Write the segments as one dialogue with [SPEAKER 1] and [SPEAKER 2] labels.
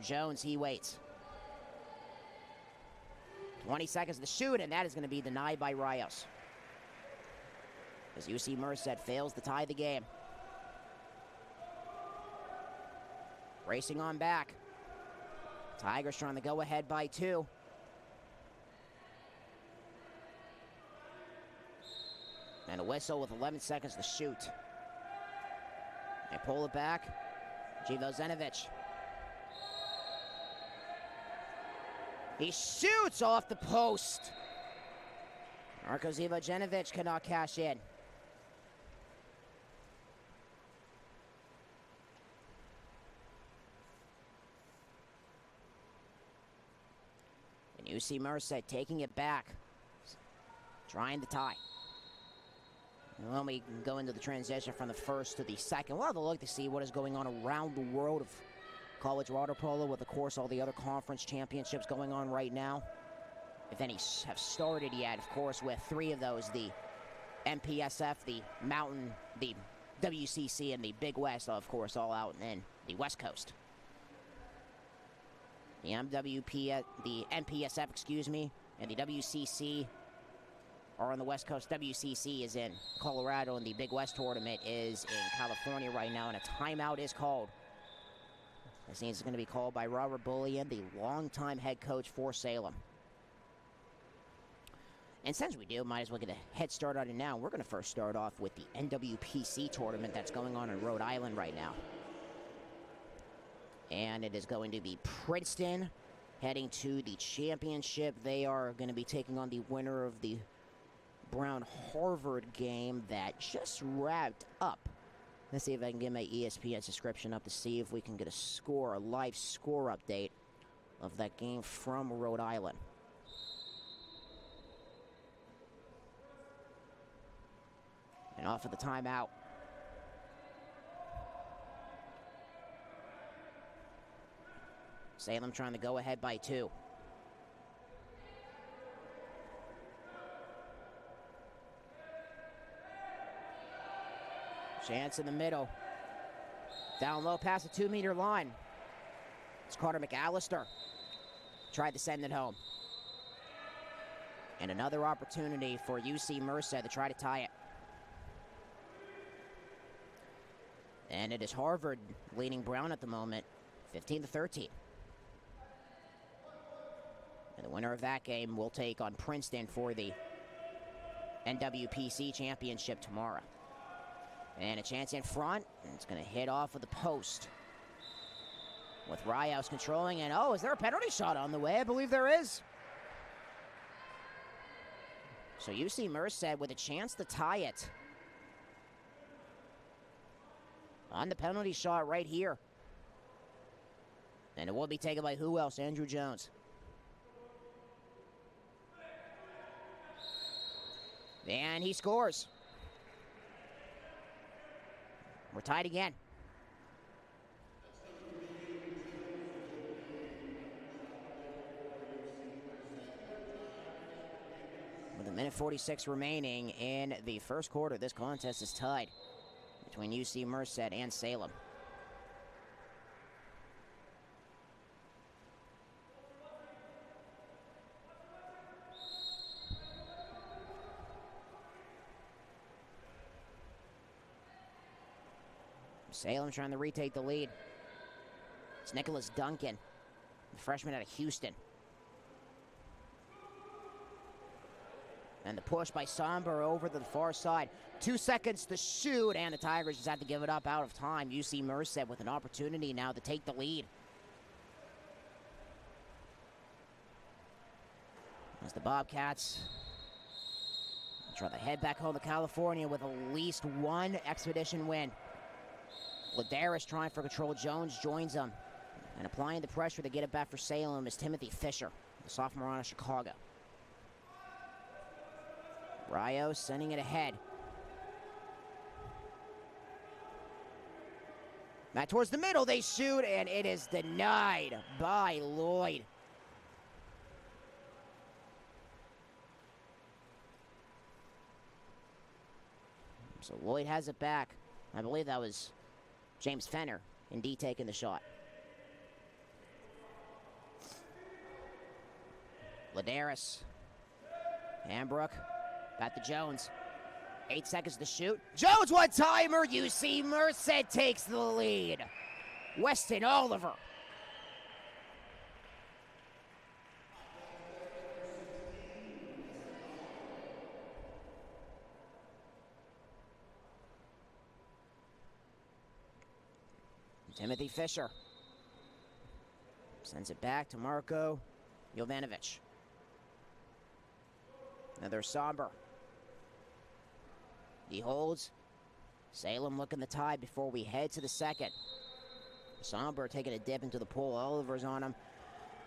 [SPEAKER 1] Jones, he waits. 20 seconds to shoot, and that is going to be denied by Rios, as UC Merced fails to tie the game. Racing on back. Tigers trying to go ahead by 2. And a whistle with 11 seconds to shoot. They pull it back. Jivo Zenovic. He shoots off the post. Marko Zivojenovic cannot cash in. And UC Merced taking it back. Trying to tie. And when we go into the transition from the first to the second, we'll have a look to see what is going on around the world of college water polo, with, of course, all the other conference championships going on right now. If any have started yet, of course, with 3 of those, the MPSF, the Mountain, the WCC, and the Big West, of course, all out in the West Coast. The MPSF, excuse me, and the WCC are on the West Coast. WCC is in Colorado, and the Big West tournament is in California right now, and a timeout is called. This means it's going to be called by Robert Bullion, the longtime head coach for Salem. And since we do, might as well get a head start on it now. We're going to first start off with the NWPC tournament that's going on in Rhode Island right now. And it is going to be Princeton heading to the championship. They are going to be taking on the winner of the Brown-Harvard game that just wrapped up. Let's see if I can get my ESPN subscription up to see if we can get a live score update of that game from Rhode Island. And off of the timeout. Salem trying to go ahead by 2. Chance in the middle. Down low past the 2-meter line. It's Carter McAllister. Tried to send it home. And another opportunity for UC Merced to try to tie it. And it is Harvard leading Brown at the moment, 15-13. And the winner of that game will take on Princeton for the NWPC championship tomorrow. And a chance in front, and it's going to hit off of the post. With Rios controlling, and oh, is there a penalty shot on the way? I believe there is. So UC Merced with a chance to tie it. On the penalty shot right here. And it will be taken by who else? Andrew Jones. And he scores. We're tied again. With a minute 46 remaining in the first quarter, this contest is tied between UC Merced and Salem. Salem trying to retake the lead. It's Nicholas Duncan, the freshman out of Houston. And the push by Somber over to the far side. 2 seconds to shoot, and the Tigers just have to give it up out of time. UC Merced with an opportunity now to take the lead. As the Bobcats try to head back home to California with at least one expedition win. Ladarius trying for control. Jones joins them. And applying the pressure to get it back for Salem is Timothy Fisher, the sophomore out of Chicago. Rios sending it ahead. Back towards the middle, they shoot, and it is denied by Lloyd. So Lloyd has it back. I believe that was James Fenner, indeed, taking the shot. Ladarius. Hambrook. Back to Jones. 8 seconds to shoot. Jones one-timer. UC Merced takes the lead. Weston Oliver. Timothy Fisher. Sends it back to Marko Jovanovic. Another Somber. He holds. Salem looking the tie before we head to the second. Somber taking a dip into the pool. Oliver's on him.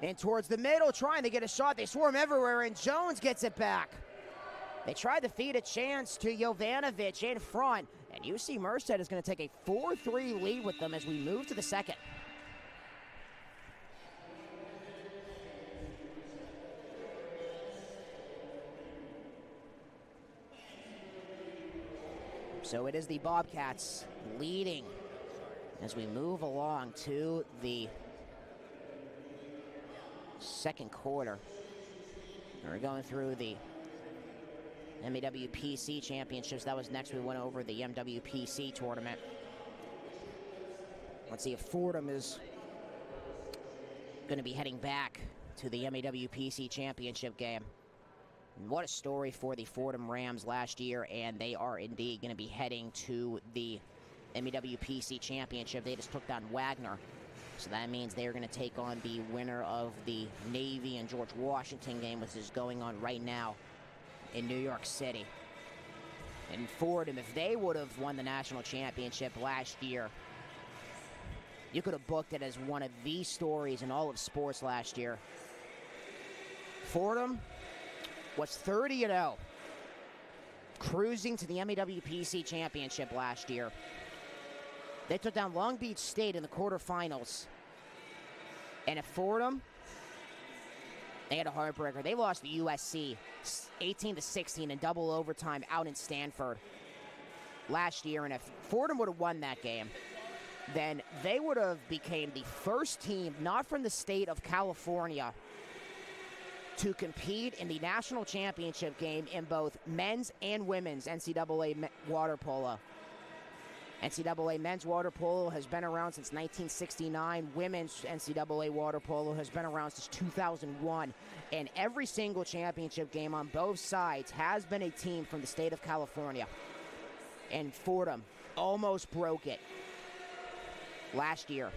[SPEAKER 1] And towards the middle, trying to get a shot. They swarm everywhere, and Jones gets it back. They tried to feed a chance to Jovanovic in front, and UC Merced is going to take a 4-3 lead with them as we move to the second. So it is the Bobcats leading as we move along to the second quarter. We're going through the WWPC championships. That was next. We went over the MWPC tournament. Let's see if Fordham is going to be heading back to the MWPC championship game. And what a story for the Fordham Rams last year, and they are indeed going to be heading to the MEWPC Championship. They just took down Wagner, so that means they're going to take on the winner of the Navy and George Washington game, which is going on right now in New York City. And Fordham, if they would have won the national championship last year, you could have booked it as one of the stories in all of sports last year. Fordham was 30-0, cruising to the MEWPC championship last year. They took down Long Beach State in the quarterfinals. And at Fordham, they had a heartbreaker. They lost to USC 18-16 in double overtime out in Stanford last year. And if Fordham would have won that game, then they would have became the first team, not from the state of California, to compete in the national championship game in both men's and women's NCAA water polo. NCAA men's water polo has been around since 1969. Women's NCAA water polo has been around since 2001. And every single championship game on both sides has been a team from the state of California. And Fordham almost broke it last year.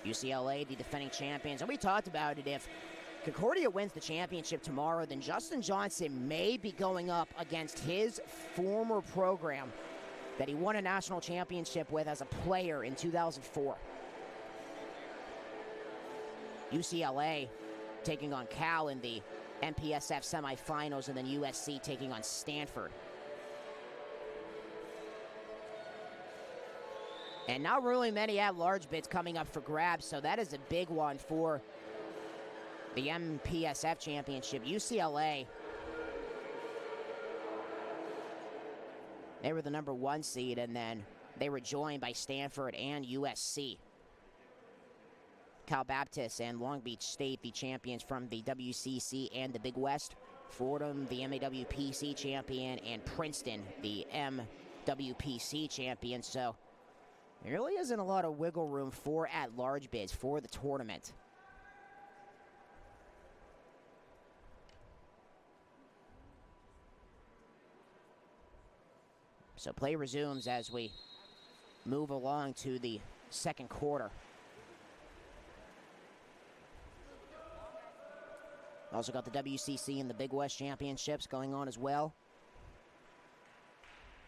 [SPEAKER 1] UCLA, the defending champions. And we talked about it. If Concordia wins the championship tomorrow, then Justin Johnson may be going up against his former program that he won a national championship with as a player in 2004. UCLA taking on Cal in the MPSF semifinals, and then USC taking on Stanford. And not really many at-large bids coming up for grabs, so that is a big one for the MPSF championship. UCLA, they were the number 1 seed, and then they were joined by Stanford and USC. Cal Baptist and Long Beach State, the champions from the WCC and the Big West. Fordham, the MAWPC champion, and Princeton, the MWPC champion. So there really isn't a lot of wiggle room for at-large bids for the tournament. So play resumes as we move along to the second quarter. Also got the WCC and the Big West Championships going on as well,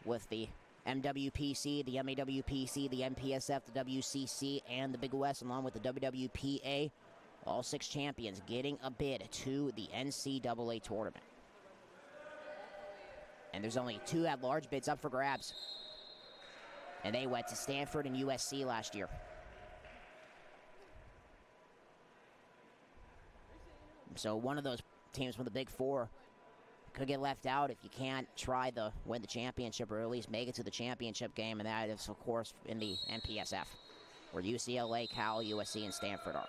[SPEAKER 1] with the MWPC, the MAWPC, the MPSF, the WCC, and the Big West, along with the WWPA. All 6 champions getting a bid to the NCAA tournament. And there's only 2 at-large bids up for grabs. And they went to Stanford and USC last year. So one of those teams from the Big Four could get left out if you can't try to win the championship, or at least make it to the championship game, and that is, of course, in the MPSF, where UCLA, Cal, USC, and Stanford are.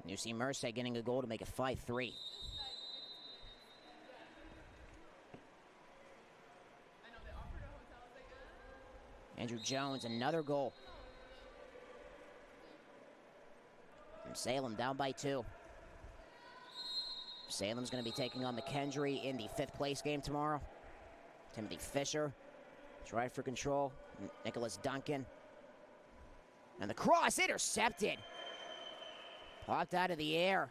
[SPEAKER 1] UC Merced getting a goal to make it 5-3. Andrew Jones, another goal. And Salem down by 2. Salem's going to be taking on McKendree in the 5th place game tomorrow. Timothy Fisher tried for control. Nicholas Duncan. And the cross intercepted. Popped out of the air.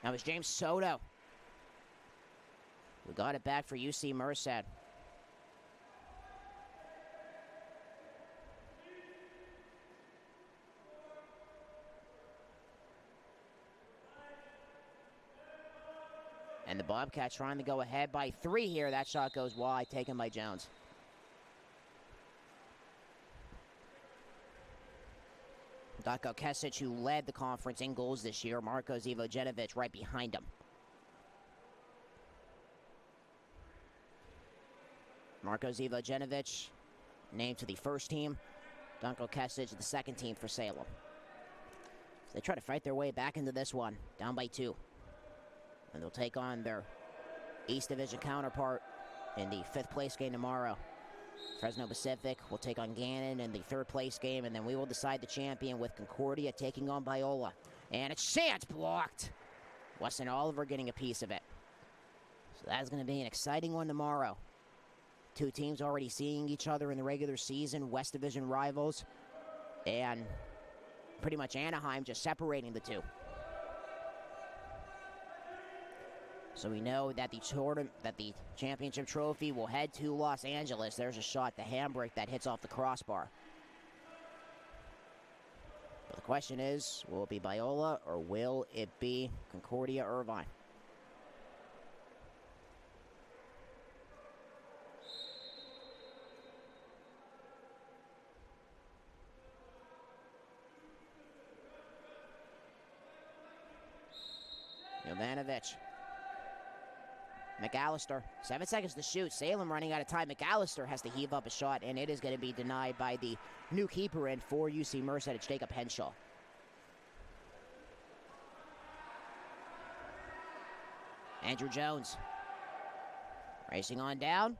[SPEAKER 1] That was James Soto. We got it back for UC Merced. And the Bobcats trying to go ahead by 3 here. That shot goes wide, taken by Jones. Darko Kesic, who led the conference in goals this year. Marko Zivojenovic right behind him. Marko Zivojenovic named to the first team. Darko Kesic, the second team for Salem. So they try to fight their way back into this one, down by 2. And they'll take on their East Division counterpart in the 5th place game tomorrow. Fresno Pacific will take on Gannon in the 3rd place game, and then we will decide the champion with Concordia taking on Biola. And a chance blocked. Weston Oliver getting a piece of it. So that's going to be an exciting one tomorrow. 2 teams already seeing each other in the regular season, West Division rivals, and pretty much Anaheim just separating the 2. So we know that the championship trophy will head to Los Angeles. There's a shot, the handbrake that hits off the crossbar. But the question is, will it be Biola or will it be Concordia Irvine? Jovanovic. McAllister, 7 seconds to shoot. Salem running out of time. McAllister has to heave up a shot, and it is going to be denied by the new keeper in for UC Merced. It's Jacob Henshaw. Andrew Jones racing on down.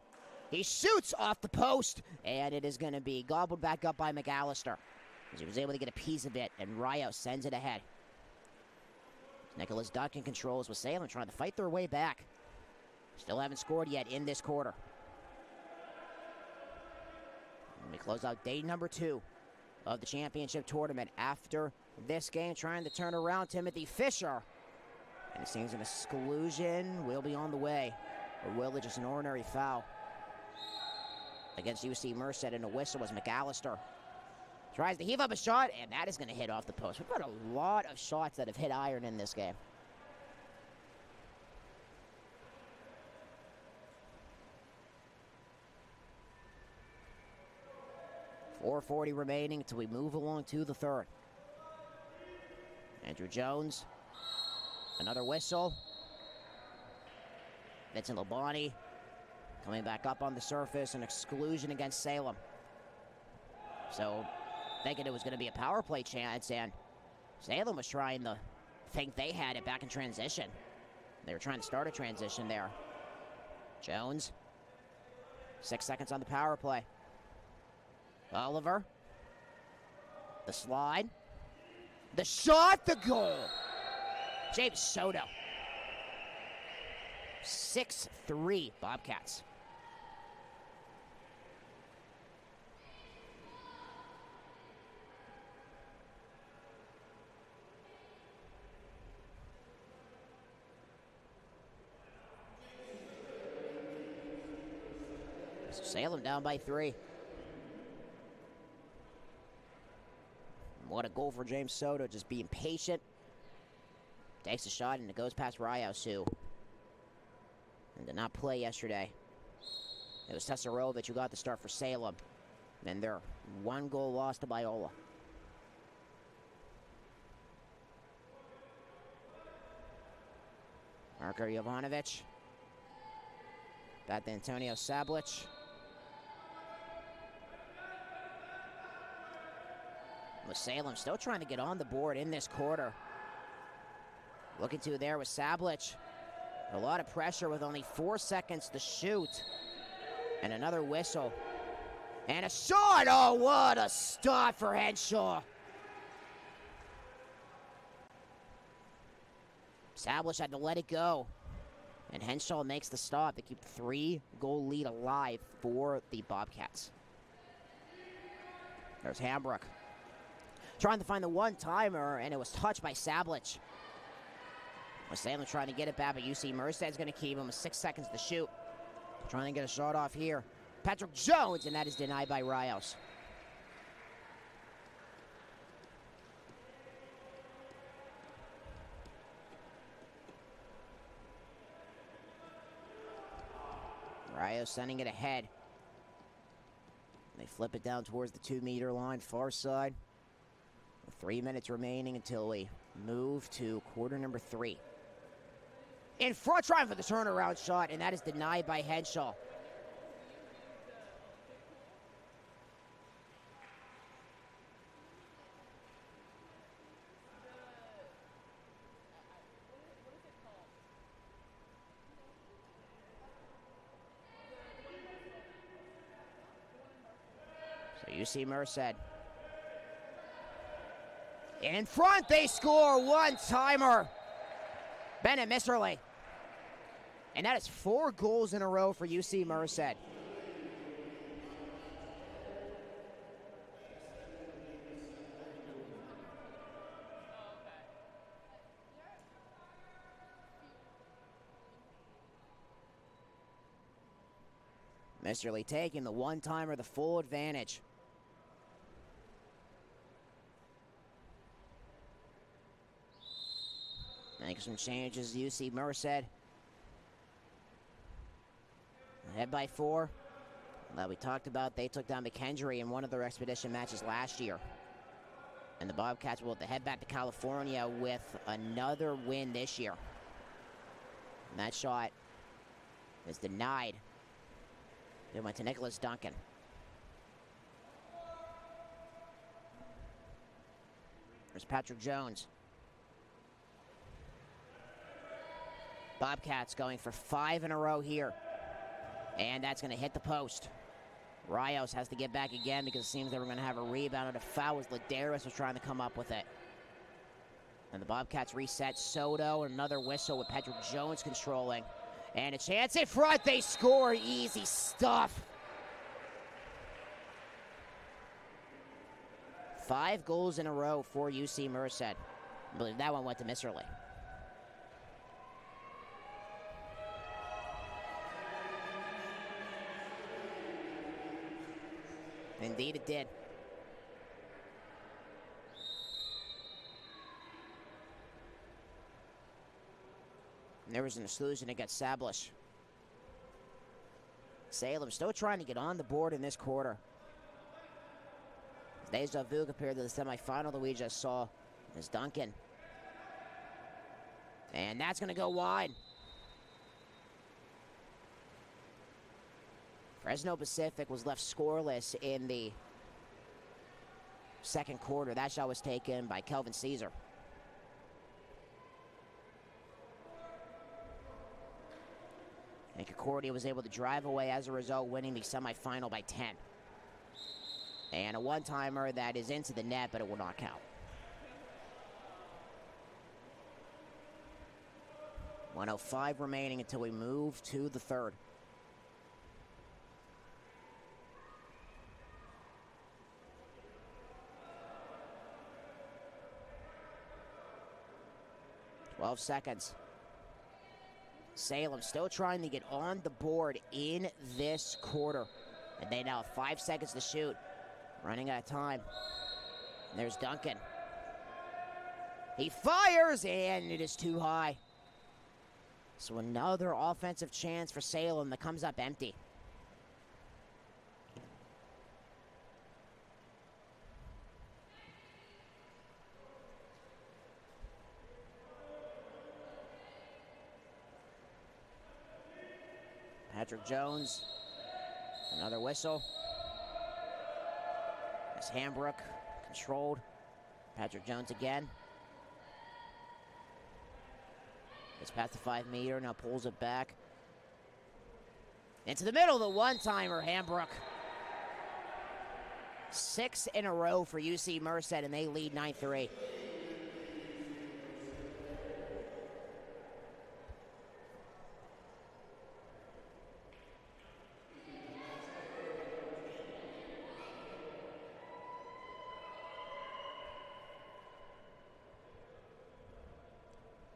[SPEAKER 1] He shoots off the post, and it is going to be gobbled back up by McAllister, as he was able to get a piece of it, and Rios sends it ahead. Nicholas Duncan controls with Salem trying to fight their way back. Still haven't scored yet in this quarter. And we close out day number 2 of the championship tournament. After this game, trying to turn around Timothy Fisher. And it seems an exclusion will be on the way. Or will it just an ordinary foul? Against UC Merced, and a whistle was McAllister. Tries to heave up a shot, and that is going to hit off the post. We've got a lot of shots that have hit iron in this game. .440 remaining until we move along to the 3rd. Andrew Jones. Another whistle. Vincent Labonte coming back up on the surface. An exclusion against Salem. So, thinking it was going to be a power play chance, and Salem was trying to think they had it back in transition. They were trying to start a transition there. Jones. 6 seconds on the power play. Oliver. The slide. The shot, the goal. James Soto. 6-3 Bobcats. So Salem down by 3. What a goal for James Soto, just being patient. Takes a shot, and it goes past Rios, who did not play yesterday. It was Tesarovic who got the start for Salem. And their 1-goal loss to Biola. Marko Jovanovic. Back to Antonio Sablich. With Salem still trying to get on the board in this quarter. Looking to there with Sablich. A lot of pressure with only 4 seconds to shoot. And another whistle. And a shot! Oh, what a stop for Henshaw. Sablich had to let it go. And Henshaw makes the stop to keep the 3-goal lead alive for the Bobcats. There's Hambrook. Trying to find the one-timer, and it was touched by Sablich. Salem trying to get it back, but UC Merced's going to keep him with 6 seconds to shoot. Trying to get a shot off here. Patrick Jones, and that is denied by Rios. Rios sending it ahead. They flip it down towards the 2-meter line, far side. With 3 minutes remaining until we move to quarter number 3. In front, trying for the turnaround shot, and that is denied by Henshaw. So UC Merced. In front, they score one-timer. Bennett Misserly. And that is 4 goals in a row for UC Merced. Misserly taking the one-timer, the full advantage. Make some changes, UC Merced. Ahead by 4. That we talked about, they took down McKendree in one of their expedition matches last year. And the Bobcats will head back to California with another win this year. And that shot is denied. It went to Nicholas Duncan. There's Patrick Jones. Bobcats going for 5 in a row here. And that's going to hit the post. Rios has to get back again because it seems they were going to have a rebound and a foul as Ladarius was trying to come up with it. And the Bobcats reset. Soto, another whistle with Patrick Jones controlling. And a chance in front. They score. Easy stuff. 5 goals in a row for UC Merced. I believe that one went to Misserly. Indeed it did. And there was an exclusion against Sablich. Salem still trying to get on the board in this quarter. Deja vu compared to the semifinal that we just saw is Duncan. And that's going to go wide. Fresno Pacific was left scoreless in the second quarter. That shot was taken by Kelvin Caesar. And Concordia was able to drive away as a result, winning the semifinal by 10. And a one-timer that is into the net, but it will not count. .105 remaining until we move to the third. .12 seconds. Salem still trying to get on the board in this quarter. And they now have 5 seconds to shoot. Running out of time. And there's Duncan. He fires, and it is too high. So another offensive chance for Salem that comes up empty. Patrick Jones, another whistle. As Hambrook controlled Patrick Jones again. Gets past the 5 meter, now pulls it back. Into the middle, the one-timer, Hambrook. 6 in a row for UC Merced, and they lead 9-3.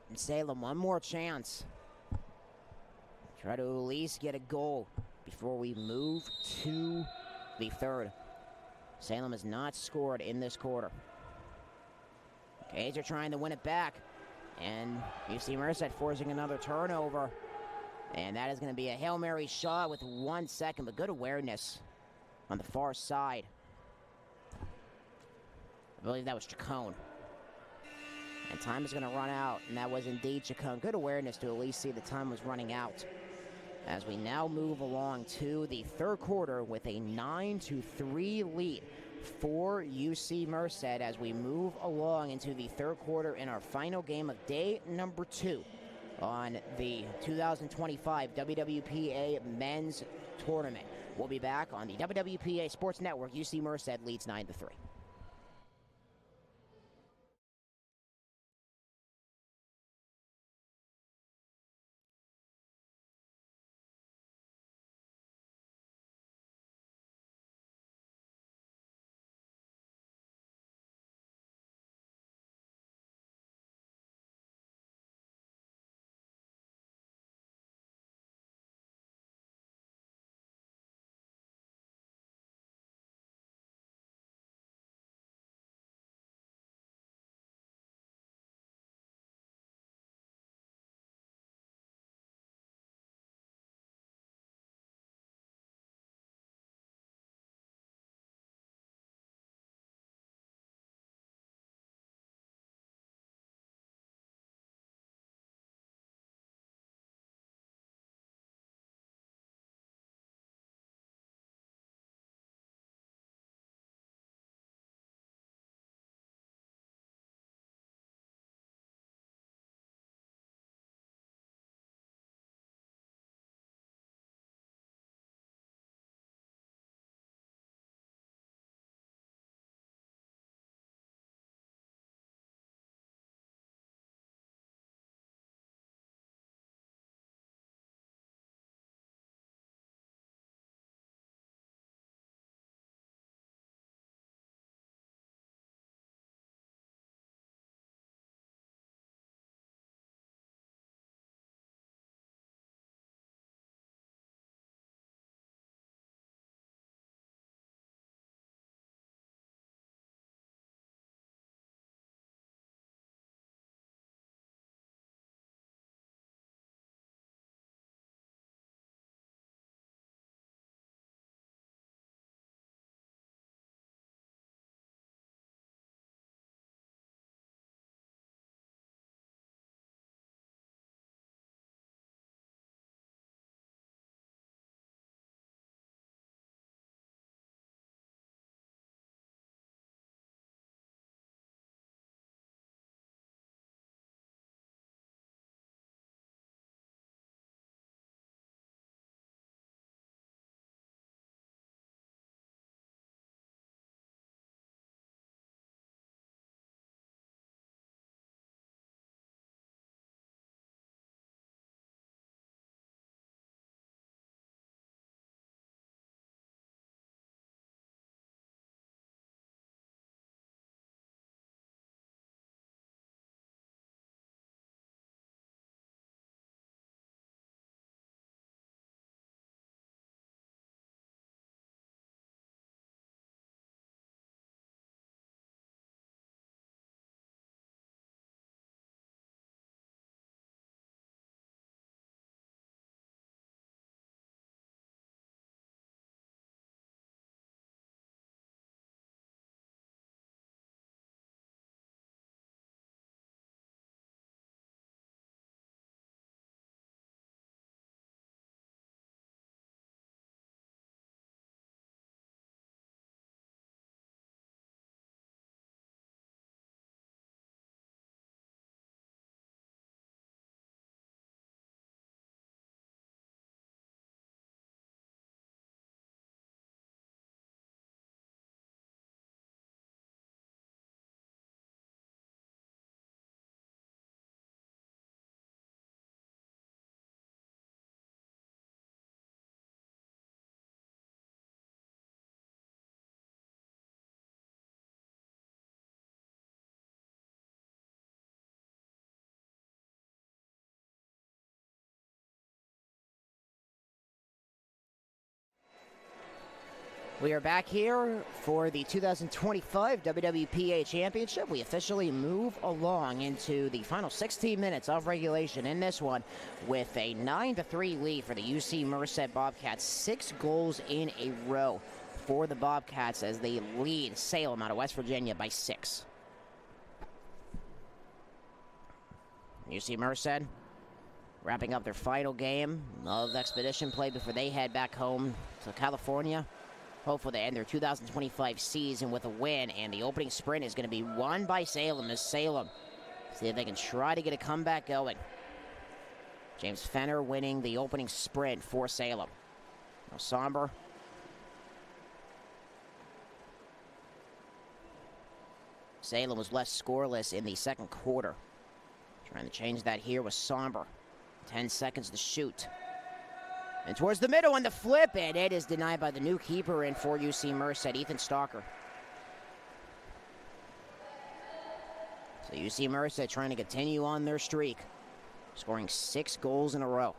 [SPEAKER 1] And Salem, one more chance. Try to at least get a goal before we move to the third. Salem has not scored in this quarter. Canes are trying to win it back. And UC Merced forcing another turnover. And that is going to be a Hail Mary shot with 1 second, but good awareness on the far side. I believe that was Chacon. And time is going to run out, and that was indeed Chacon. Good awareness to at least see the time was running out. As we now move along to the third quarter with a 9-3 lead for UC Merced as we move along into the third quarter in our final game of day number 2 on the 2025 WWPA Men's Tournament. We'll be back on the WWPA Sports Network. UC Merced leads 9-3. We are back here for the 2025 WWPA Championship. We officially move along into the final 16 minutes of regulation in this one with a 9-3 lead for the UC Merced Bobcats. 6 goals in a row for the Bobcats as they lead Salem out of West Virginia by 6. UC Merced wrapping up their final game of expedition play before they head back home to California. Hopefully they end their 2025 season with a win, and the opening sprint is going to be won by Salem as Salem see if they can try to get a comeback going. James Fenner winning the opening sprint for Salem. Now Somber. Salem was left scoreless in the second quarter. Trying to change that here with Somber. 10 seconds to shoot. And towards the middle on the flip, and it is denied by the new keeper in for UC Merced, Ethan Stalker. So UC Merced trying to continue on their streak, scoring 6 goals in a row.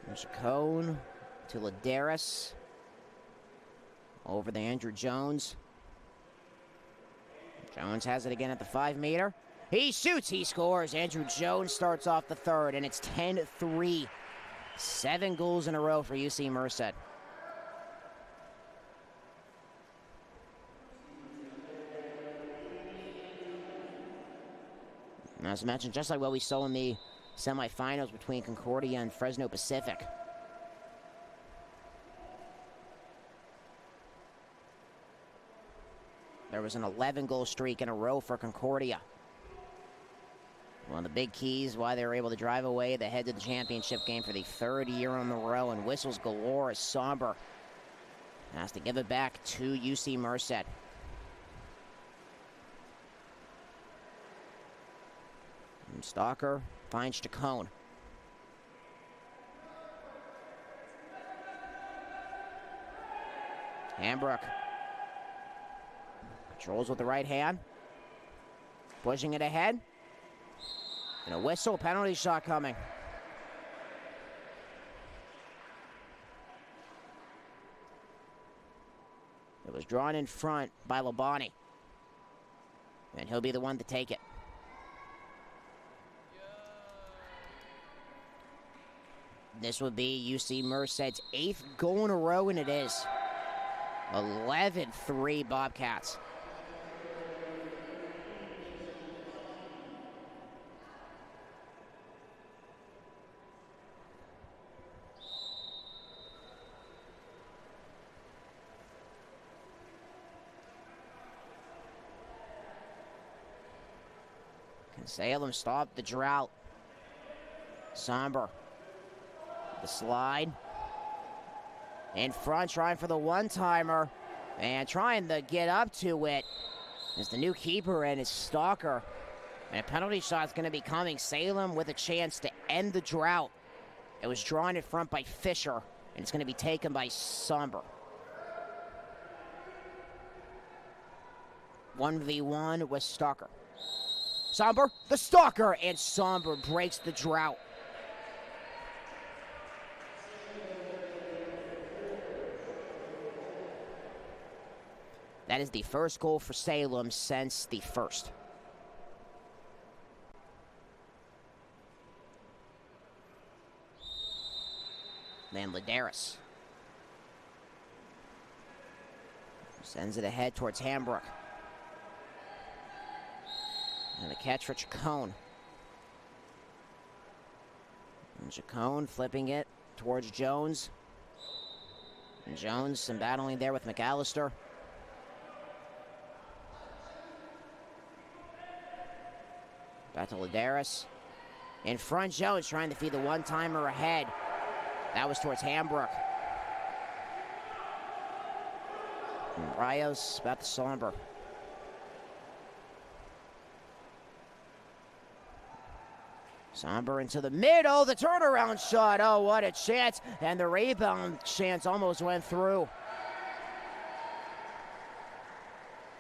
[SPEAKER 1] There's Chacon to Ladarius. Over to Andrew Jones. Jones has it again at the 5-meter. He shoots, he scores. Andrew Jones starts off the third, and it's 10-3. 7 goals in a row for UC Merced. And as I mentioned, just like what we saw in the semifinals between Concordia and Fresno Pacific. There was an 11-goal streak in a row for Concordia. One of the big keys why they were able to drive away the head to the championship game for the 3rd year in a row, and whistles galore as Somber has to give it back to UC Merced. And Stalker finds Chacon. Hambrook controls with the right hand, pushing it ahead. And a whistle, penalty shot coming. It was drawn in front by Labani. And he'll be the one to take it. This would be UC Merced's 8th goal in a row, and it is. 11-3 Bobcats. Can Salem stop the drought? Somber. The slide. In front, trying for the one-timer. And trying to get up to it is the new keeper, and it's Stalker. And a penalty shot's going to be coming. Salem with a chance to end the drought. It was drawn in front by Fisher, and it's going to be taken by Somber. 1v1 with Stalker. Somber, the Stalker, and Somber breaks the drought. That is the first goal for Salem since the first. Then Ladarius sends it ahead towards Hambrook. And a catch for Chacon. And Chacon flipping it towards Jones. And Jones, some battling there with McAllister. Back to Ladarius. In front, Jones trying to feed the one-timer ahead. That was towards Hambrook. And Rios about to Somber. Somber into the middle, the turnaround shot. Oh, what a chance. And the rebound chance almost went through.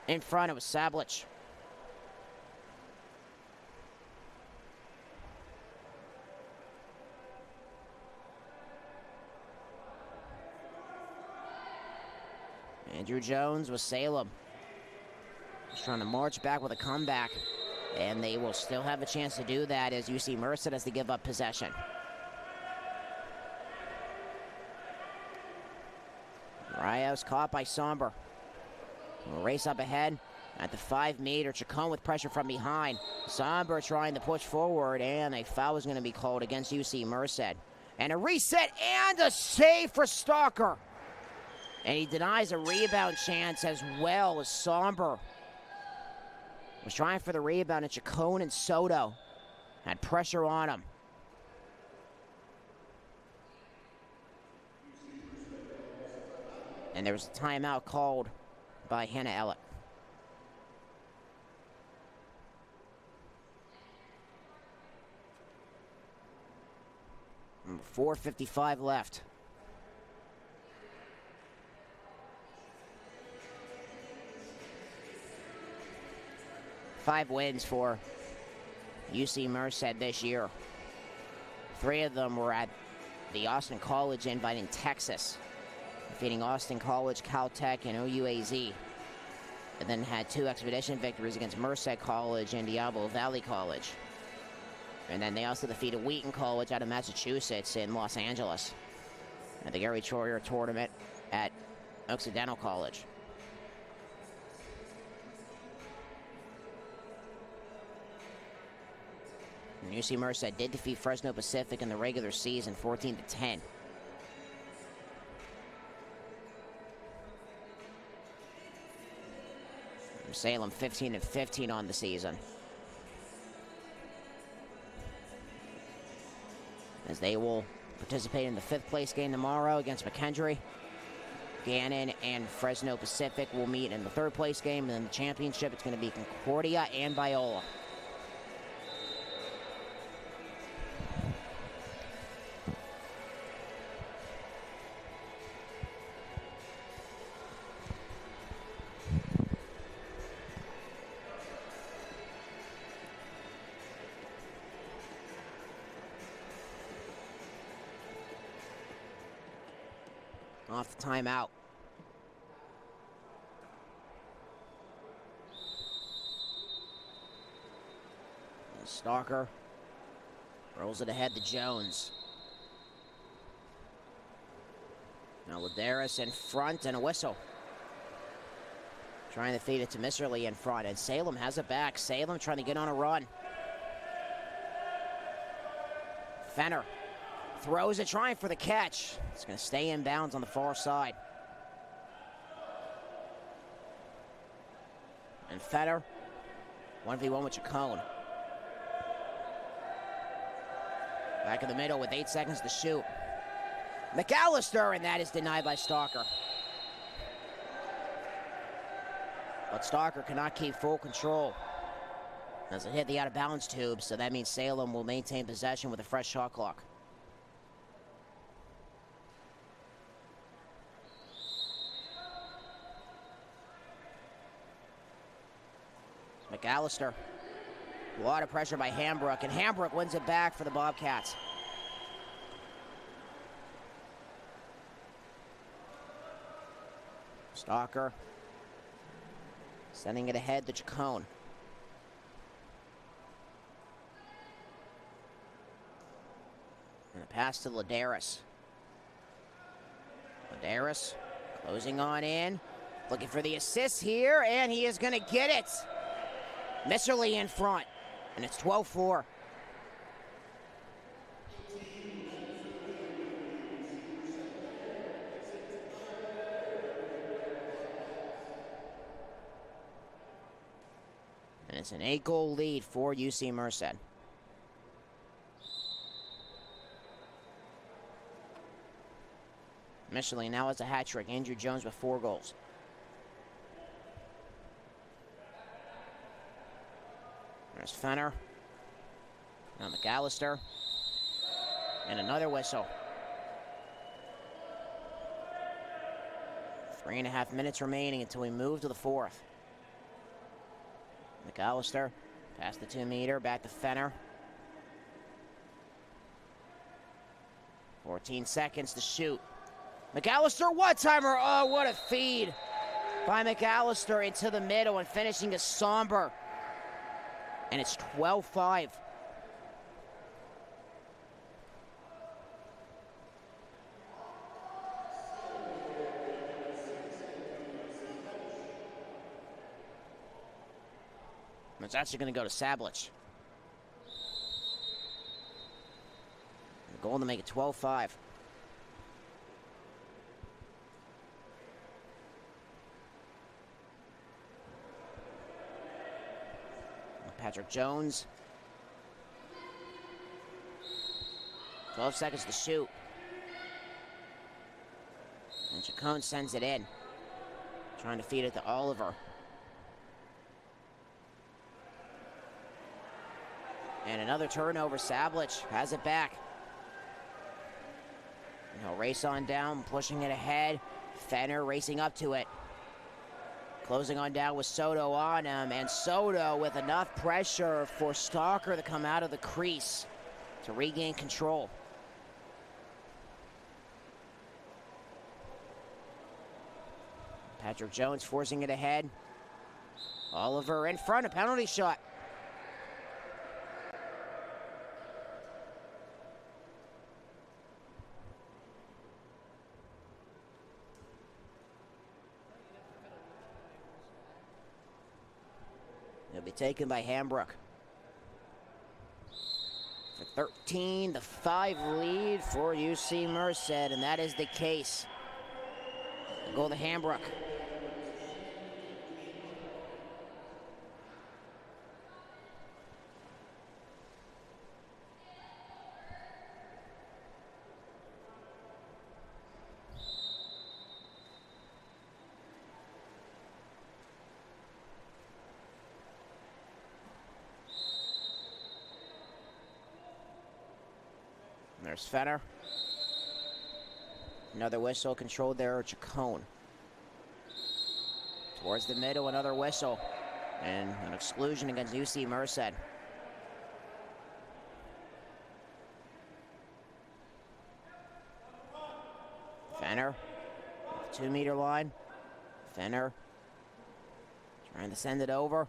[SPEAKER 1] In front, it was Sablich. Andrew Jones with Salem. He's trying to march back with a comeback. And they will still have a chance to do that as UC Merced has to give up possession. Rios caught by Somber. We'll race up ahead at the 5-meter. Chacon with pressure from behind. Somber trying to push forward, and a foul is going to be called against UC Merced. And a reset and a save for Stalker. And he denies a rebound chance as well as Somber was trying for the rebound, and Chacon and Soto had pressure on him. And there was a timeout called by Hannah Ellick. 4:55 left. Five wins for UC Merced this year. 3 of them were at the Austin College Invite in Texas, defeating Austin College, Caltech, and OUAZ. And then had 2 expedition victories against Merced College and Diablo Valley College. And then they also defeated Wheaton College out of Massachusetts in Los Angeles at the Gary Troyer tournament at Occidental College. And UC Merced did defeat Fresno Pacific in the regular season, 14-10. Salem 15-15 on the season, as they will participate in the 5th place game tomorrow against McKendree. Gannon and Fresno Pacific will meet in the 3rd place game, and then the championship, it's going to be Concordia and Biola. Off the timeout. And Stalker rolls it ahead to Jones. Now Ladarius in front and a whistle. Trying to feed it to Misserly in front, and Salem has it back. Salem trying to get on a run. Fenner throws it, trying for the catch. It's going to stay in bounds on the far side. And Fenner, 1v1 with Chacon. Back in the middle with 8 seconds to shoot. McAllister, and that is denied by Stalker. But Stalker cannot keep full control as it hit the out-of-bounds tube, so that means Salem will maintain possession with a fresh shot clock. McAllister. A lot of pressure by Hambrook, and Hambrook wins it back for the Bobcats. Stalker sending it ahead to Chacon. And a pass to Ladarius. Ladarius closing on in, looking for the assist here, and he is going to get it. Misserly in front, and it's 12-4. And it's an 8-goal lead for UC Merced. Misserly now has a hat trick. Andrew Jones with 4 goals. There's Fenner. Now McAllister. And another whistle. 3.5 minutes remaining until we move to the 4th. McAllister past the 2-meter, back to Fenner. 14 seconds to shoot. McAllister, one-timer. Oh, what a feed by McAllister into the middle and finishing is Somber. And it's 12-5. It's actually going to go to Sablich. The goal to make it 12-5. Patrick Jones. 12 seconds to shoot. And Chacon sends it in. Trying to feed it to Oliver. And another turnover. Sablich has it back. And he'll race on down, pushing it ahead. Fenner racing up to it. Closing on down with Soto on him. And Soto with enough pressure for Stalker to come out of the crease to regain control. Patrick Jones forcing it ahead. Oliver in front, a penalty shot. It'll be taken by Hambrook. For 13-5 lead for UC Merced, and that is the case. Goal to Hambrook. There's Fenner. Another whistle controlled there, Chacon. Towards the middle, another whistle. And an exclusion against UC Merced. Fenner, 2-meter line. Fenner trying to send it over.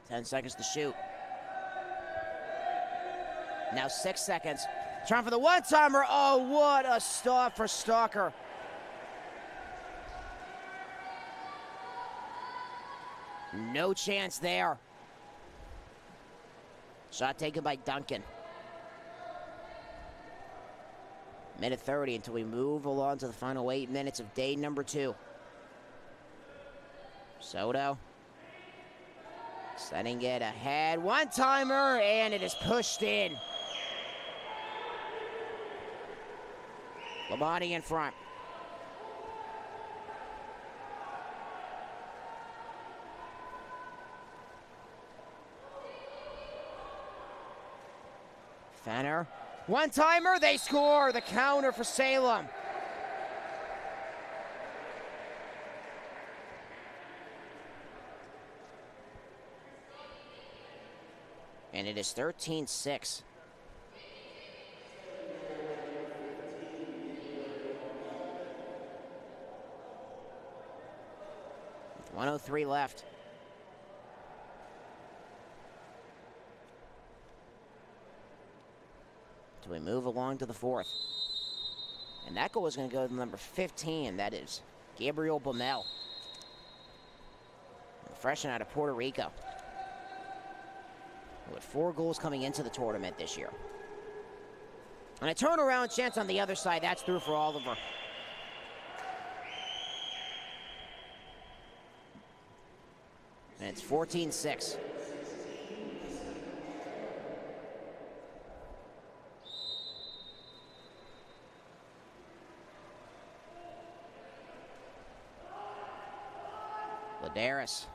[SPEAKER 1] 10 seconds to shoot. Now 6 seconds. Trying for the one-timer. Oh, what a stop for Stalker. No chance there. Shot taken by Duncan. Minute 30 until we move along to the final 8 minutes of day number 2. Soto. Setting it ahead. One-timer, and it is pushed in. Labonte in front. Fenner. One-timer, they score. The counter for Salem. And it is 13-6. 1:03 left. So we move along to the 4th. And that goal is going to go to number 15. That is Gabriel Baumel. Freshman out of Puerto Rico. With 4 goals coming into the tournament this year. And a turnaround chance on the other side. That's through for Oliver. And it's 14-6. Ladarius.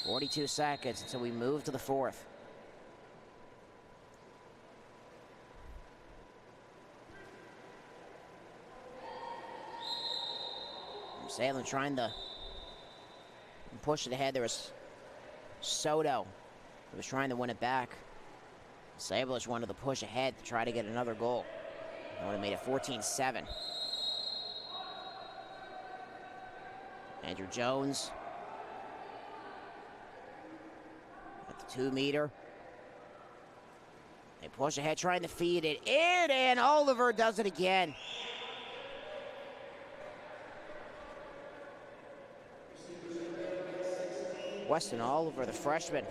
[SPEAKER 1] 42 seconds until we move to the 4th. Salem trying to push it ahead. There was Soto who was trying to win it back. Sablich wanted to push ahead to try to get another goal. That would have made it 14-7. Andrew Jones at the 2-meter. They push ahead, trying to feed it in, and Oliver does it again. Weston Oliver, the freshman.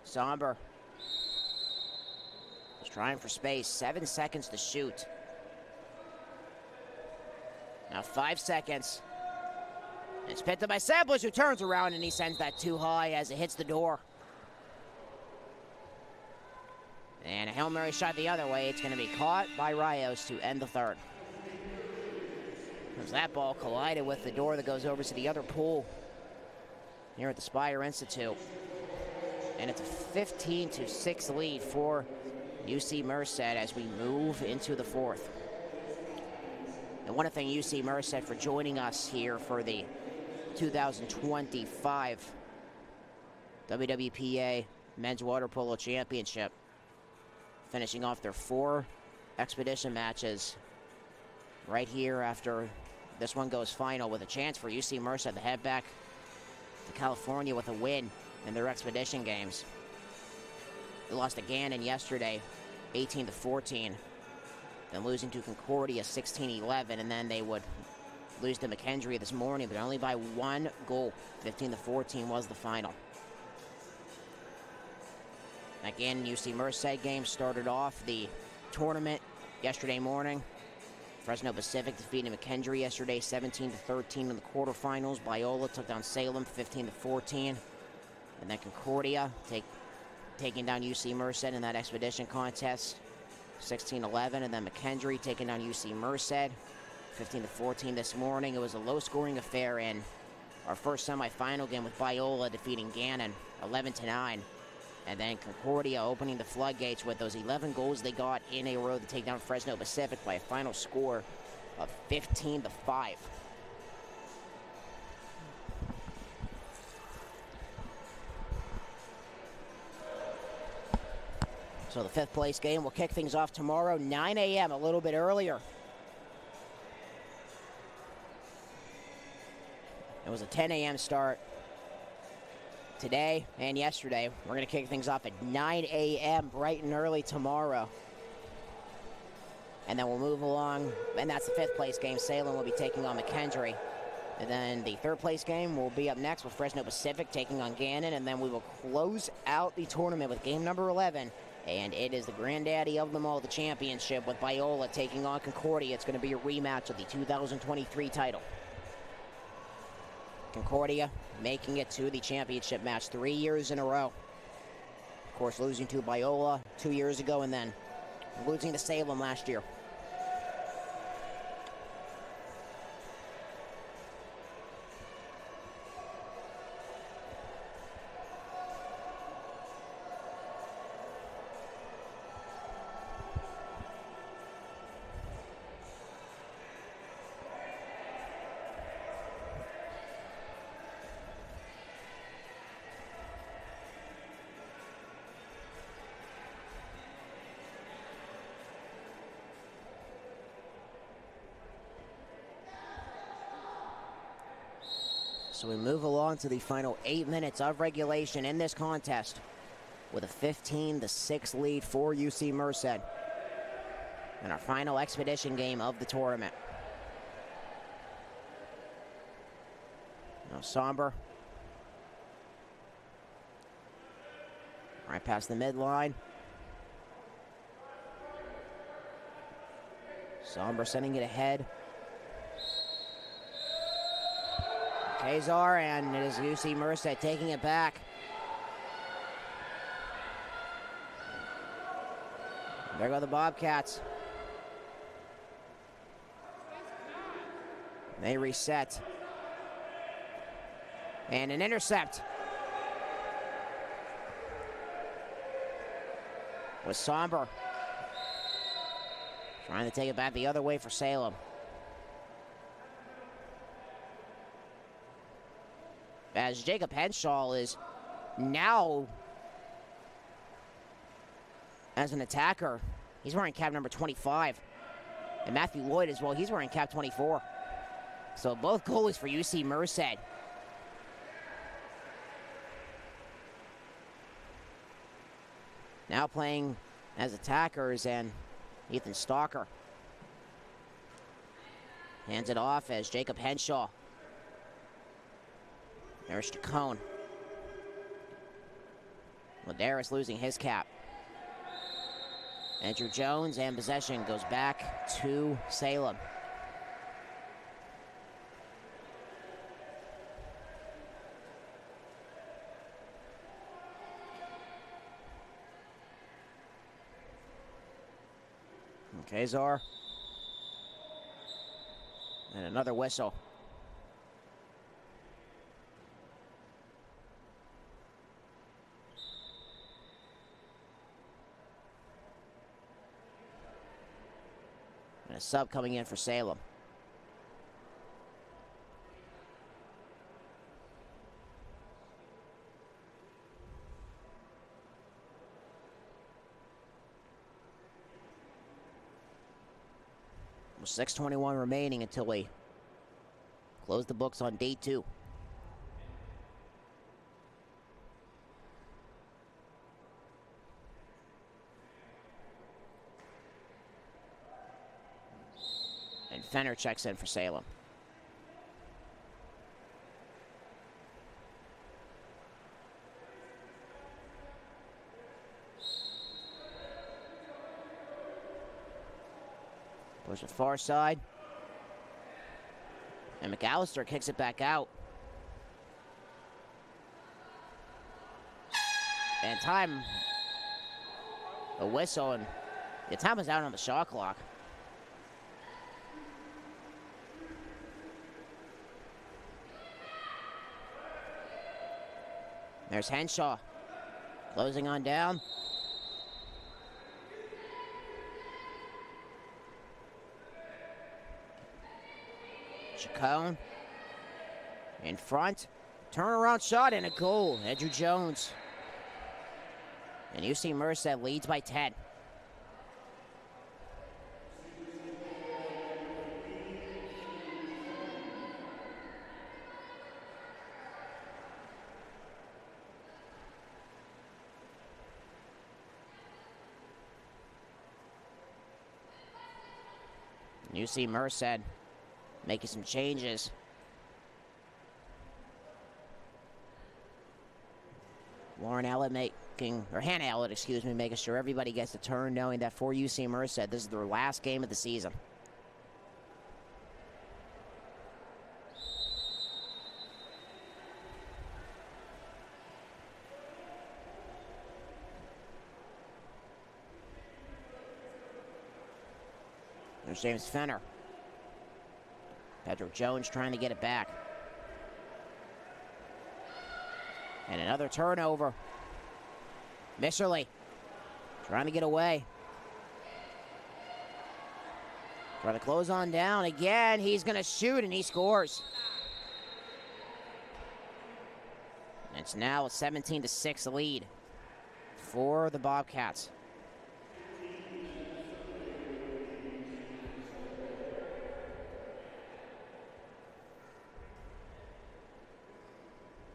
[SPEAKER 1] Somber is trying for space. 7 seconds to shoot. Now 5 seconds. It's picked up by Sambush, who turns around and he sends that too high as it hits the door. And a Hail Mary shot the other way. It's going to be caught by Rios to end the third. As that ball collided with the door that goes over to the other pool here at the SPIRE Institute. And it's a 15-6 lead for UC Merced as we move into the fourth. And want to thank UC Merced for joining us here for the 2025 WWPA Men's Water Polo Championship. Finishing off their 4 expedition matches right here after this one goes final, with a chance for UC Merced to head back to California with a win in their expedition games. They lost to Gannon yesterday, 18-14. Then losing to Concordia, 16-11, and then they would lose to McKendree this morning, but only by 1 goal. 15-14 was the final. Again, UC Merced game started off the tournament yesterday morning. Fresno Pacific defeated McKendree yesterday, 17-13 in the quarterfinals. Biola took down Salem, 15-14. And then Concordia taking down UC Merced in that expedition contest, 16-11. And then McKendree taking down UC Merced, 15-14 this morning. It was a low-scoring affair in our first semifinal game, with Biola defeating Gannon, 11-9. And then Concordia opening the floodgates with those 11 goals they got in a row to take down Fresno Pacific by a final score of 15-5. So the 5th place game will kick things off tomorrow, 9 a.m., a little bit earlier. It was a 10 a.m. start today and yesterday. We're going to kick things off at 9 a.m. bright and early tomorrow. And then we'll move along, and that's the 5th place game. Salem will be taking on McKendree. And then the 3rd place game will be up next with Fresno Pacific taking on Gannon. And then we will close out the tournament with game number 11. And it is the granddaddy of them all, the championship, with Biola taking on Concordia. It's going to be a rematch of the 2023 title. Concordia making it to the championship match 3 years in a row. Of course, losing to Biola 2 years ago, and then losing to Salem last year. So we move along to the final 8 minutes of regulation in this contest with a 15-6 lead for UC Merced in our final expedition game of the tournament. Now Somber, right past the midline. Somber sending it ahead. Kazar, and it is UC Merced taking it back. There go the Bobcats. They reset. And an intercept. was Somber. Trying to take it back the other way for Salem. As Jacob Henshaw is now, as an attacker, he's wearing cap number 25. And Matthew Lloyd as well, he's wearing cap 24. So both goalies for UC Merced. Now playing as attackers, and Ethan Stalker hands it off as Jacob Henshaw. There's Chacon. Ladarius losing his cap. Andrew Jones, and possession goes back to Salem. Okay, Czar. And another whistle. And a sub coming in for Salem. With 6:21 remaining until we close the books on day 2. And Fenner checks in for Salem. Push the far side. And McAllister kicks it back out. And time, a whistle, and the time is out on the shot clock. There's Henshaw, closing on down. Chacon in front, turnaround shot and a goal. Andrew Jones. And UC Merced leads by 10. UC Merced making some changes. Lauren Allett Hannah Allett, excuse me, making sure everybody gets a turn, knowing that for UC Merced, this is their last game of the season. There's James Fenner. Pedro Jones trying to get it back. And another turnover. Misserly trying to get away. Trying to close on down again. He's going to shoot, and he scores. It's now a 17-6 lead for the Bobcats.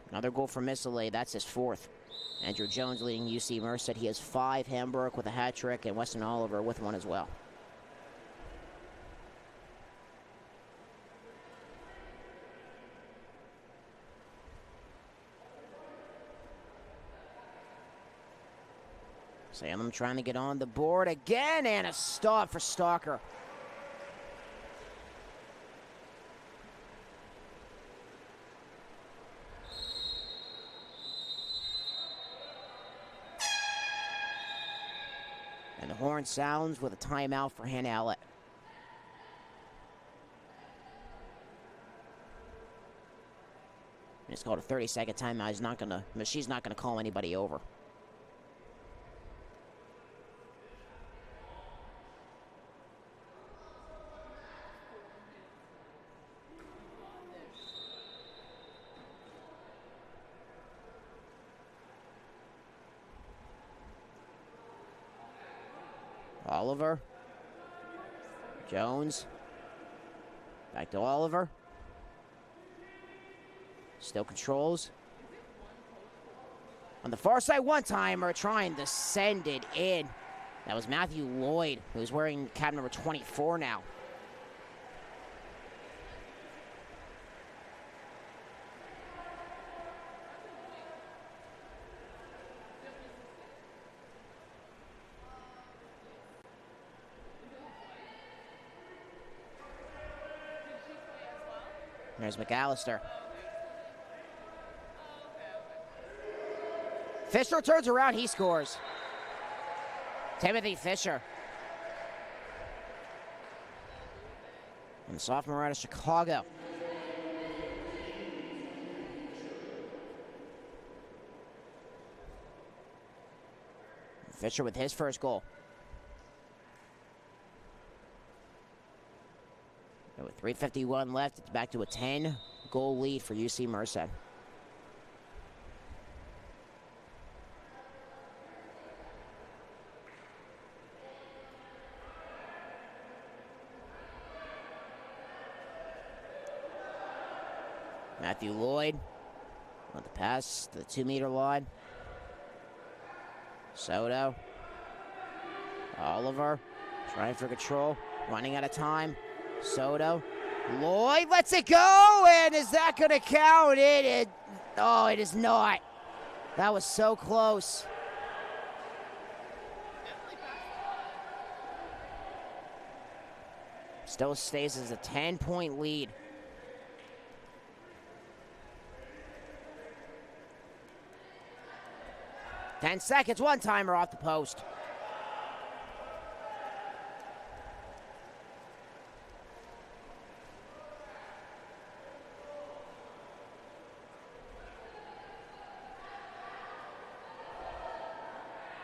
[SPEAKER 1] Another goal for Misserly. That's his 4th. Andrew Jones leading UC Merced. He has 5. Hamburg with a hat trick, and Weston Oliver with 1 as well. Salem trying to get on the board again, and a stop for Stalker. And the horn sounds with a timeout for Hannah Allett. It's called a 30-second timeout. She's not gonna call anybody over. Oliver. Jones. Back to Oliver. Still controls. On the far side, one-timer trying to send it in. That was Matthew Lloyd, who's wearing cap number 24 now. There's McAllister. Fisher turns around, he scores. Timothy Fisher. And the sophomore out of Chicago. Fisher with his first goal. And with 3:51 left, it's back to a 10-goal lead for UC Merced. Matthew Lloyd on the pass to the 2-meter line. Soto. Oliver trying for control, running out of time. Soto. Lloyd lets it go, and is that going to count? Oh, it is not. That was so close. Still stays as a 10-point lead. Ten seconds, one-timer off the post.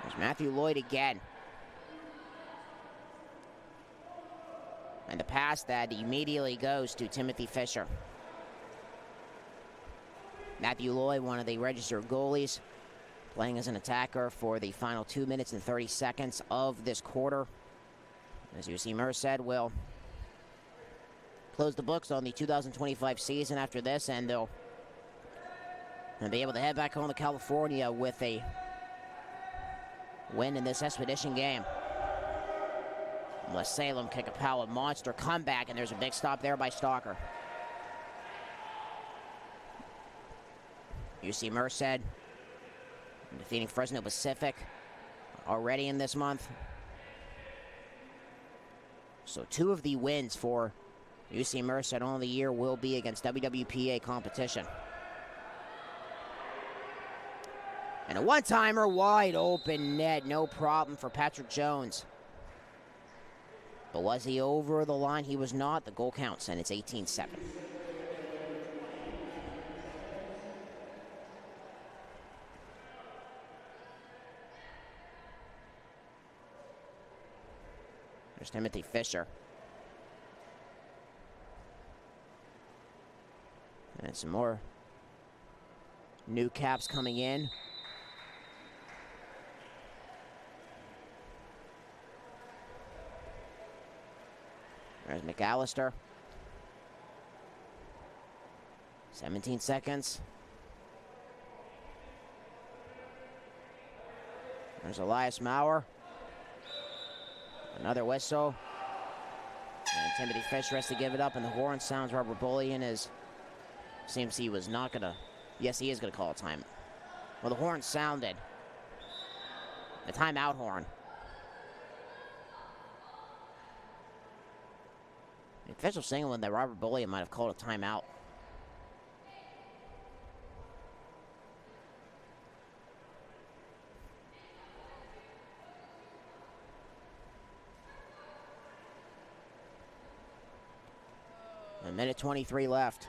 [SPEAKER 1] There's Matthew Lloyd again. And the pass that immediately goes to Timothy Fisher. Matthew Lloyd, one of the registered goalies, playing as an attacker for the final 2 minutes and 30 seconds of this quarter. As UC Merced will close the books on the 2025 season after this, and they'll be able to head back home to California with a win in this Expedition game. Unless Salem kick a power monster comeback, and there's a big stop there by Stalker. UC Merced defeating Fresno Pacific already in this month. So 2 of the wins for UC Merced on the year will be against WWPA competition. And a one-timer, wide open net, no problem for Patrick Jones. But was he over the line? He was not. The goal counts, and it's 18-7. There's Timothy Fisher. And some more new caps coming in. There's McAllister. 17 seconds. There's Elias Maurer. Another whistle. And Timothy Fisher has to give it up, and the horn sounds. Robert Bullion seems he was not going to. Yes, he is going to call a time. Well, the horn sounded. The timeout horn. The official signaling that Robert Bullion might have called a timeout. A minute 23 left.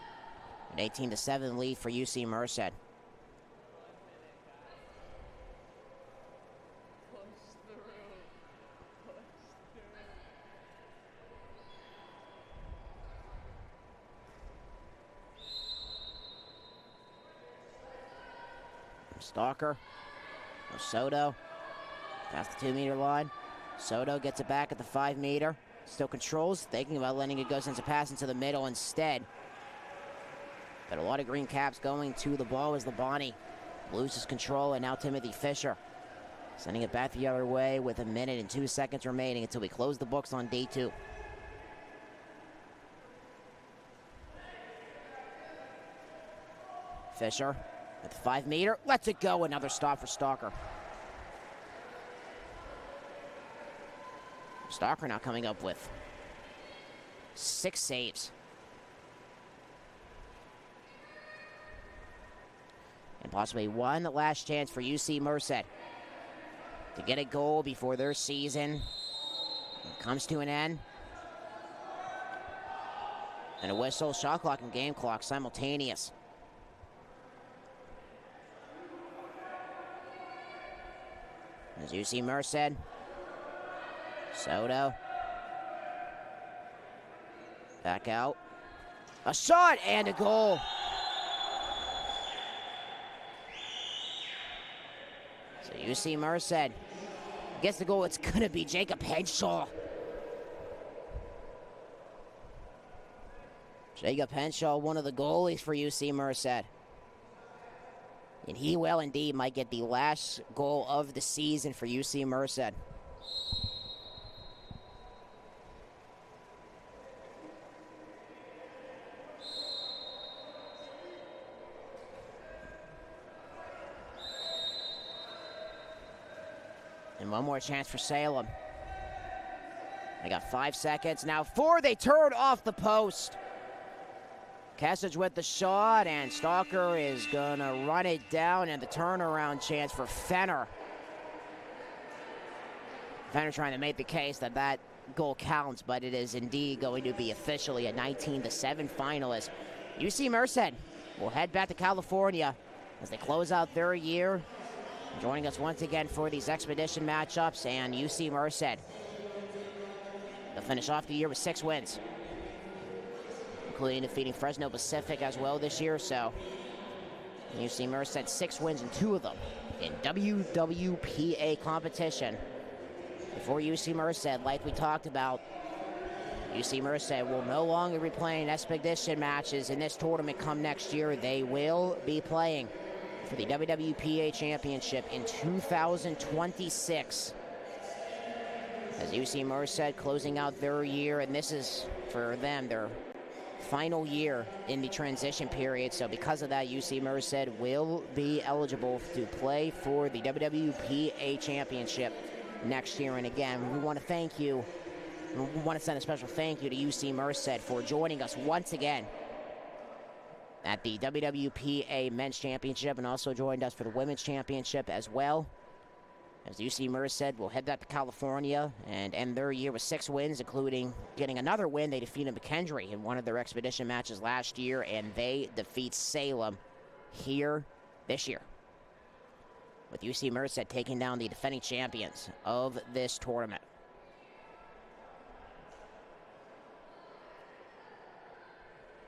[SPEAKER 1] An 18-7 lead for UC Merced. Stalker. Soto. Past the 2-meter line. Soto gets it back at the 5-meter. Still controls, thinking about letting it go since it passed into the middle instead. But a lot of green caps going to the ball as Labonte loses control, and now Timothy Fisher sending it back the other way with 1 minute and 2 seconds remaining until we close the books on day 2. Fisher at the 5-meter, lets it go, another stop for Stalker. Stalker now coming up with 6 saves. And possibly one last chance for UC Merced to get a goal before their season comes to an end. And a whistle, shot clock, and game clock simultaneous. As UC Merced, Soto, back out, a shot and a goal. So UC Merced gets the goal. It's gonna be Jacob Henshaw. Jacob Henshaw, one of the goalies for UC Merced. And he well indeed might get the last goal of the season for UC Merced. And one more chance for Salem. They got 5 seconds. Now 4, they turn off the post. Kessage with the shot, and Stalker is gonna run it down, and the turnaround chance for Fenner. Fenner trying to make the case that that goal counts, but it is indeed going to be officially a 19-7 finalist. UC Merced will head back to California as they close out their year. Joining us once again for these expedition matchups, and UC Merced, they'll finish off the year with 6 wins, including defeating Fresno Pacific as well this year. So UC Merced had 6 wins, and 2 of them in WWPA competition. Before UC Merced, like we talked about, UC Merced will no longer be playing expedition matches in this tournament come next year. They will be playing for the WWPA Championship in 2026. As UC Merced closing out their year, and this is, for them, their final year in the transition period. So because of that, UC Merced will be eligible to play for the WWPA Championship next year. And again, we want to thank you. We want to send a special thank you to UC Merced for joining us once again at the WWPA Men's Championship, and also joined us for the Women's Championship as well. As UC Merced will head back to California and end their year with 6 wins, including getting another win. They defeated McKendree in one of their expedition matches last year, and they defeat Salem here this year, with UC Merced taking down the defending champions of this tournament.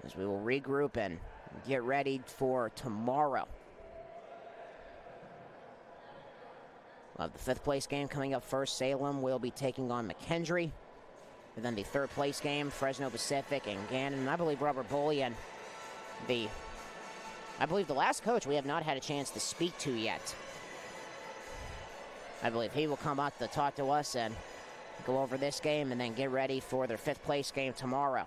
[SPEAKER 1] As we will regroup and get ready for tomorrow. We'll have the 5th place game coming up first. Salem will be taking on McKendree. And then the 3rd place game, Fresno Pacific and Gannon. And I believe Robert Bullion, the last coach we have not had a chance to speak to yet. I believe he will come up to talk to us and go over this game and then get ready for their 5th place game tomorrow.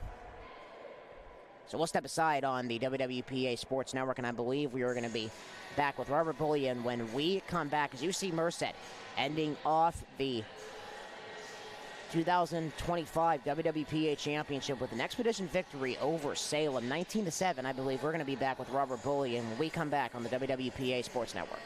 [SPEAKER 1] So we'll step aside on the WWPA Sports Network, and I believe we are going to be back with Robert Bullion when we come back as UC Merced ending off the 2025 WWPA Championship with an expedition victory over Salem, 19-7. I believe we're going to be back with Robert Bullion when we come back on the WWPA Sports Network.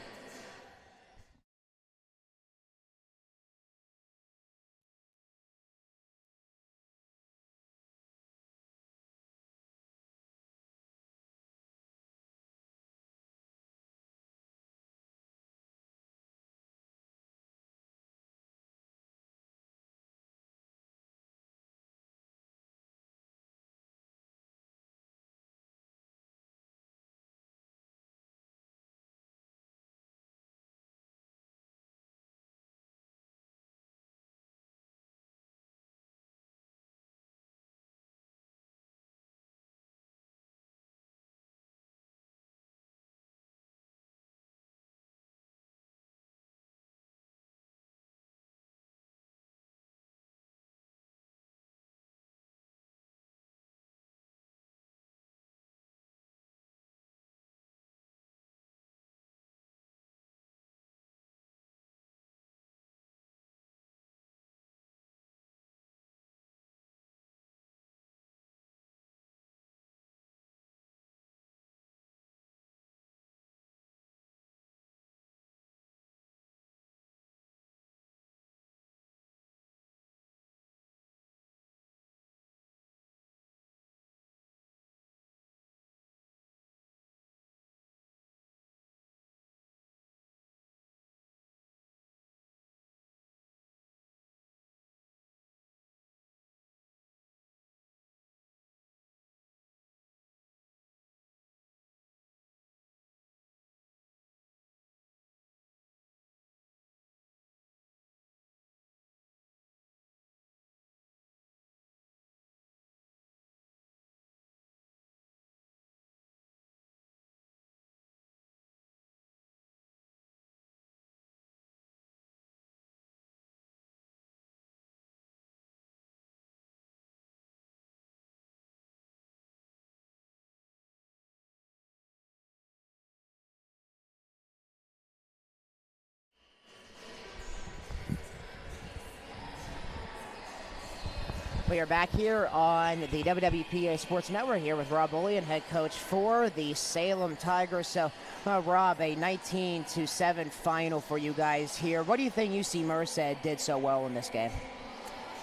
[SPEAKER 1] we are back here on the WWPA Sports Network here with Rob Bullion, head coach for the Salem Tigers. So, Rob, a 19-7 final for you guys here. What do you think UC Merced did so well in this game?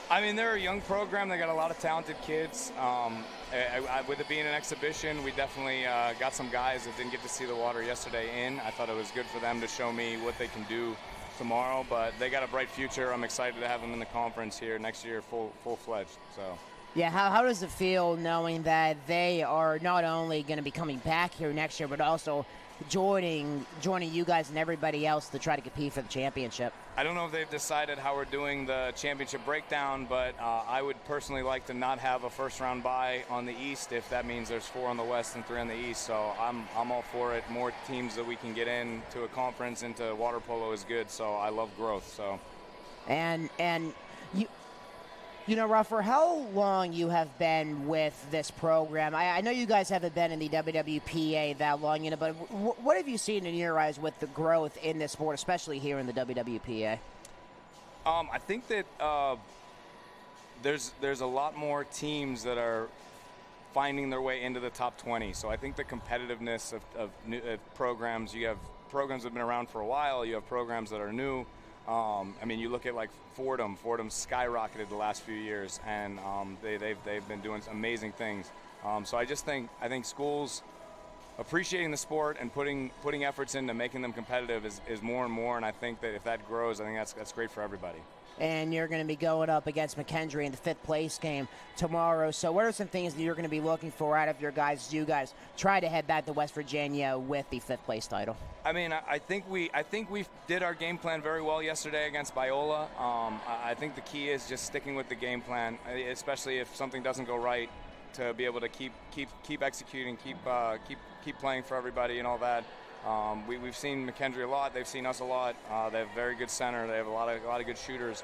[SPEAKER 2] I mean, they're a young program. They got a lot of talented kids. With it being an exhibition, we definitely got some guys that didn't get to see the water yesterday in. I thought it was good for them to show me what they can do tomorrow, but they got a bright future. I'm excited to have them in the conference here next year, full-fledged. So.
[SPEAKER 1] Yeah, how does it feel knowing that they are not only going to be coming back here next year, but also joining you guys and everybody else to try to compete for the championship?
[SPEAKER 2] I don't know if they've decided how we're doing the championship breakdown, but I would personally like to not have a first-round bye on the East if that means there's 4 on the West and 3 on the East. So I'm all for it. More teams that we can get into a conference, into water polo is good. So I love growth. So. And
[SPEAKER 1] you know, Rob, for how long you have been with this program? I know you guys haven't been in the WWPA that long, you know, but what have you seen in your eyes with the growth in this sport, especially here in the WWPA?
[SPEAKER 2] I think that there's a lot more teams that are finding their way into the top 20. So I think the competitiveness of programs, you have programs that have been around for a while, you have programs that are new. I mean, you look at like Fordham skyrocketed the last few years, and they've been doing amazing things. So I think schools appreciating the sport and putting efforts into making them competitive is more and more, and I think that if that grows, I think that's great for everybody.
[SPEAKER 1] And you're going to be going up against McKendree in the 5th place game tomorrow. So what are some things that you're going to be looking for out of your guys as you guys try to head back to West Virginia with the 5th place title?
[SPEAKER 2] I mean, I think we did our game plan very well yesterday against Biola. I think the key is just sticking with the game plan, especially if something doesn't go right, to be able to keep executing, keep playing for everybody and all that. We've seen McKendree a lot. They've seen us a lot. They have a very good center. They have a lot of good shooters.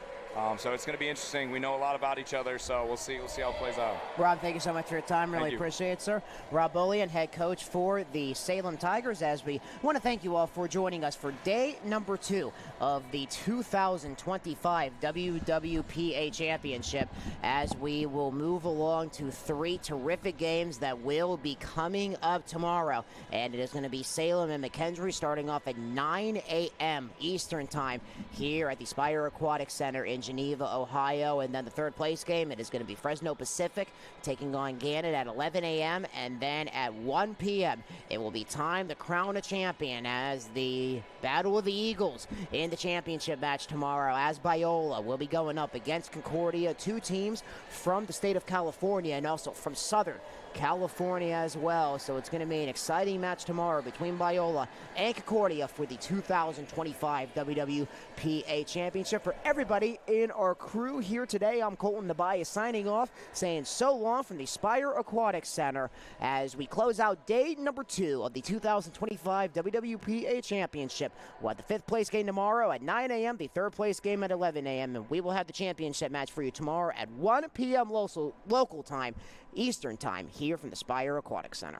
[SPEAKER 2] So it's going to be interesting. We know a lot about each other, so we'll see how it plays out.
[SPEAKER 1] Rob, thank you so much for your time. Really appreciate it, sir. Rob Bullion, head coach for the Salem Tigers, as we want to thank you all for joining us for day number 2 of the 2025 WWPA Championship, as we will move along to 3 terrific games that will be coming up tomorrow. And it is going to be Salem and McKendree starting off at 9 a.m. Eastern Time here at the SPIRE Aquatic Center in Geneva, Ohio. And then the 3rd place game, it is going to be Fresno Pacific taking on Gannett at 11 a.m. And then at 1 p.m. it will be time to crown a champion as the Battle of the Eagles in the championship match tomorrow, as Biola will be going up against Concordia, 2 teams from the state of California and also from Southern California as well. So it's going to be an exciting match tomorrow between Biola and Concordia for the 2025 WWPA Championship. For everybody in our crew here today, I'm Colton Tobias signing off, saying so long from the SPIRE Aquatic Center as we close out day number 2 of the 2025 WWPA Championship. We'll have the 5th place game tomorrow at 9 a.m., the 3rd place game at 11 a.m., and we will have the championship match for you tomorrow at 1 p.m. local time, Eastern Time, here from the SPIRE Aquatic Center.